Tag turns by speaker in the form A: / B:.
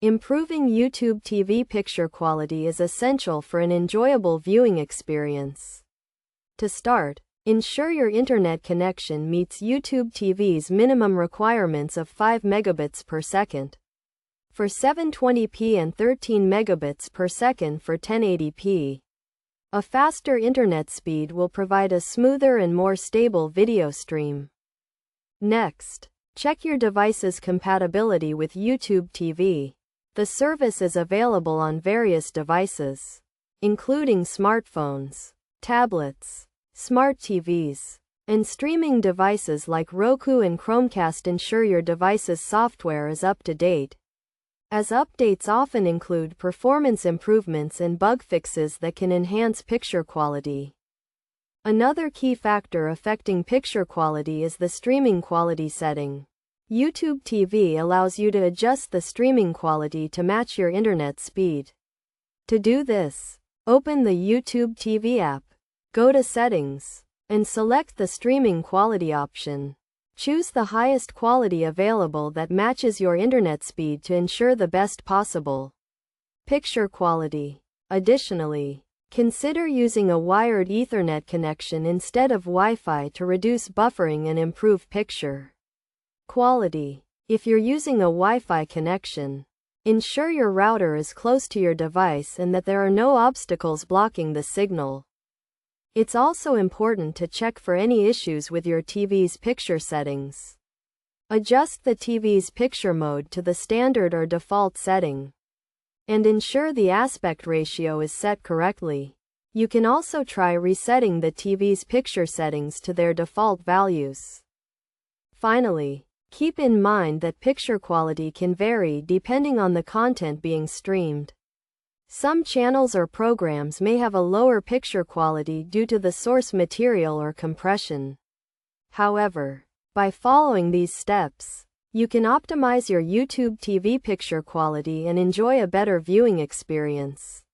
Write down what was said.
A: Improving YouTube TV picture quality is essential for an enjoyable viewing experience. To start, ensure your internet connection meets YouTube TV's minimum requirements of 5 megabits per second for 720p and 13 megabits per second for 1080p. A faster internet speed will provide a smoother and more stable video stream. Next, check your device's compatibility with YouTube TV. The service is available on various devices, including smartphones, tablets, smart TVs, and streaming devices like Roku and Chromecast. Ensure your device's software is up to date, as updates often include performance improvements and bug fixes that can enhance picture quality. Another key factor affecting picture quality is the streaming quality setting. YouTube TV allows you to adjust the streaming quality to match your internet speed. To do this, open the YouTube TV app, go to Settings, and select the Streaming Quality option. Choose the highest quality available that matches your internet speed to ensure the best possible picture quality. Additionally, consider using a wired Ethernet connection instead of Wi-Fi to reduce buffering and improve picture quality. If you're using a Wi-Fi connection, ensure your router is close to your device and that there are no obstacles blocking the signal. It's also important to check for any issues with your TV's picture settings. Adjust the TV's picture mode to the standard or default setting, and ensure the aspect ratio is set correctly. You can also try resetting the TV's picture settings to their default values. Finally, keep in mind that picture quality can vary depending on the content being streamed. Some channels or programs may have a lower picture quality due to the source material or compression. However, by following these steps, you can optimize your YouTube TV picture quality and enjoy a better viewing experience.